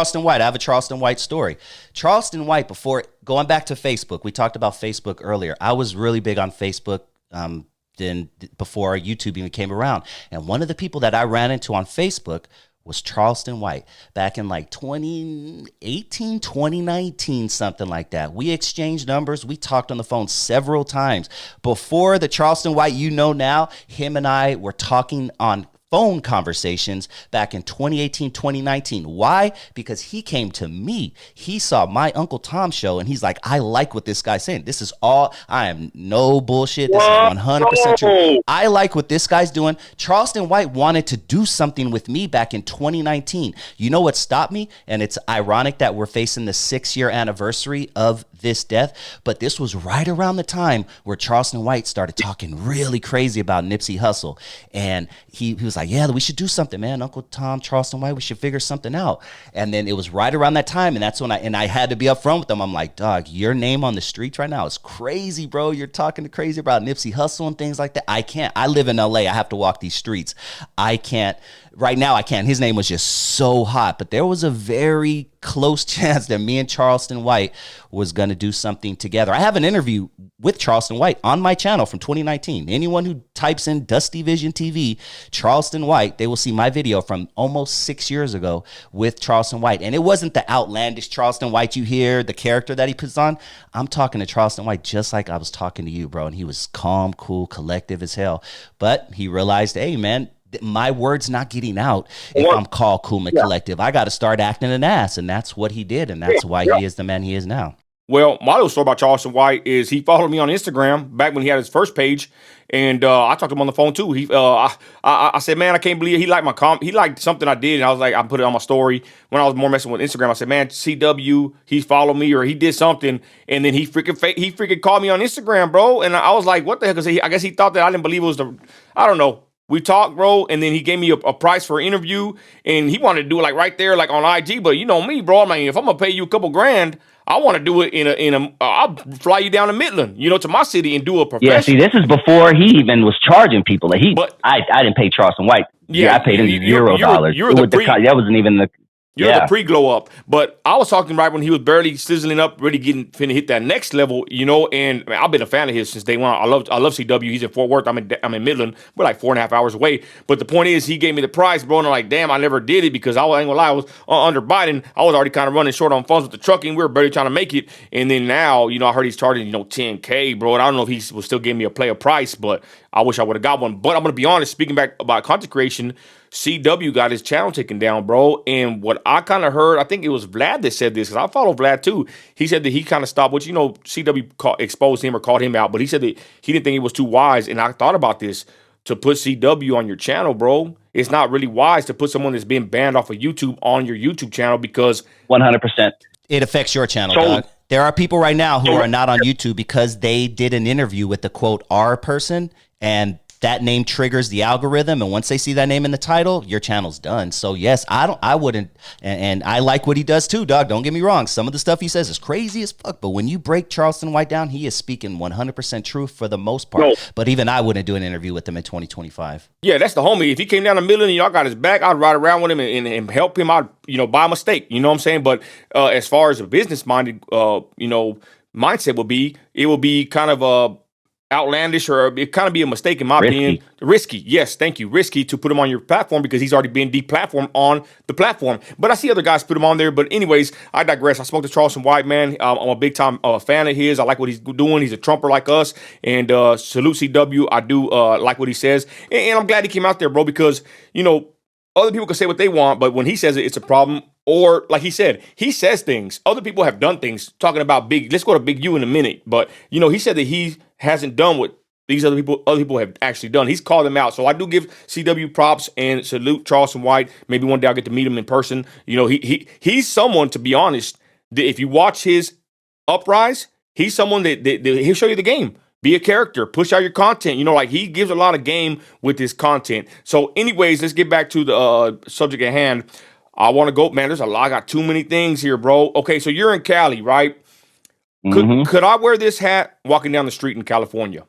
Charleston White. I have a Charleston White story. Charleston White, before going back to Facebook, we talked about Facebook earlier. I was really big on Facebook then before YouTube even came around. And one of the people that I ran into on Facebook was Charleston White back in like 2018, 2019, something like that. We exchanged numbers. We talked on the phone several times. Before the Charleston White you know now, him and I were talking on phone conversations back in 2018, 2019. Why? Because he came to me. He saw my Uncle Tom show and he's like, I like what this guy's saying. This is all, I am no bullshit. This is 100% true. I like what this guy's doing. Charleston White wanted to do something with me back in 2019. You know what stopped me? And it's ironic that we're facing the 6-year anniversary of this death, but this was right around the time where Charleston White started talking really crazy about Nipsey Hussle. And he was like, yeah, we should do something, man. Uncle Tom, Charleston White, we should figure something out. And then it was right around that time, and that's when I had to be upfront with them. I'm like, dog, your name on the streets right now is crazy, bro. You're talking crazy about Nipsey Hussle and things like that. I can't. I live in LA. I have to walk these streets. I can't. Right now, I can't. His name was just so hot, but there was a very close chance that me and Charleston White was going to do something together. I have an interview with Charleston White on my channel from 2019. Anyone who types in Dusty Vision TV, Charleston White, they will see my video from almost 6 years ago with Charleston White. And it wasn't the outlandish Charleston White you hear, the character that he puts on. I'm talking to Charleston White just like I was talking to you, bro. And he was calm, cool, collective as hell. But he realized, hey, man, my word's not getting out if I'm called cool and collective. I got to start acting an ass, and that's what he did, and that's why he is the man he is now. Well, my little story about Charleston White is he followed me on Instagram back when he had his first page, and I talked to him on the phone too. I said, man, I can't believe it. He liked my he liked something I did, and I was like, I put it on my story when I was more messing with Instagram. I said, man, CW, he followed me or he did something, and then he freaking called me on Instagram, bro, and I was like, what the heck? Because I guess he thought that I didn't believe it was I don't know. We talked, bro, and then he gave me a price for an interview, and he wanted to do it like right there, like on IG. But you know me, bro. I mean, if I'm gonna pay you a couple grand, I want to do it I'll fly you down to Midland, to my city and do a professional. Yeah, see, this is before he even was charging people. Like I didn't pay Charleston White. Yeah, I paid him $0. That wasn't even the. You're the pre-glow up. But I was talking right when he was barely sizzling up, really finna hit that next level, and I mean, I've been a fan of his since day one. I love CW. He's in Fort Worth. I'm in Midland. We're like 4.5 hours away. But the point is, he gave me the price, bro, and I'm like, damn, I never did it because I ain't gonna lie, I was under Biden. I was already kind of running short on funds with the trucking. We were barely trying to make it. And then now, I heard he's charging, $10K, bro. And I don't know if he was still giving me a player price, but I wish I would have got one. But I'm gonna be honest, speaking back about content creation, CW got his channel taken down, bro. And what I kind of heard, I think it was Vlad that said this, because I follow Vlad too. He said that he kind of stopped, which, CW exposed him or called him out, but he said that he didn't think he was too wise. And I thought about this, to put CW on your channel, bro. It's not really wise to put someone that's been banned off of YouTube on your YouTube channel because 100%. It affects your channel, dog. There are people right now who are not on YouTube because they did an interview with the quote R person, and that name triggers the algorithm, and once they see that name in the title, your channel's done. So yes, I wouldn't, and I like what he does too, dog. Don't get me wrong. Some of the stuff he says is crazy as fuck, but when you break Charleston White down, he is speaking 100% truth for the most part. But even I wouldn't do an interview with him in 2025. Yeah, that's the homie. If he came down the middle and y'all got his back, I'd ride around with him and help him out, by mistake. You know what I'm saying? But as far as a business-minded, mindset would be, it will be kind of outlandish, or it kind of be a mistake in my opinion. Risky, yes, thank you. Risky to put him on your platform because he's already been deplatformed on the platform. But I see other guys put him on there. But anyways, I digress. I spoke to Charleston White, man. I'm a big time fan of his. I like what he's doing. He's a trumper like us. And salute CW. I do like what he says. And I'm glad he came out there, bro, because, other people can say what they want, but when he says it, it's a problem. Or like he said, he says things. Other people have done things talking about big. Let's go to Big U in a minute. But, he said that he hasn't done what these other people have actually done. He's called them out. So I do give CW props and salute Charleston White. Maybe one day I'll get to meet him in person. He's someone, to be honest, that if you watch his uprise, he's someone that he'll show you the game. Be a character, push out your content. He gives a lot of game with his content. So anyways, let's get back to the subject at hand. I want to go, man, there's a lot. I got too many things here, bro. Okay, so you're in Cali, right? Could I wear this hat walking down the street in California?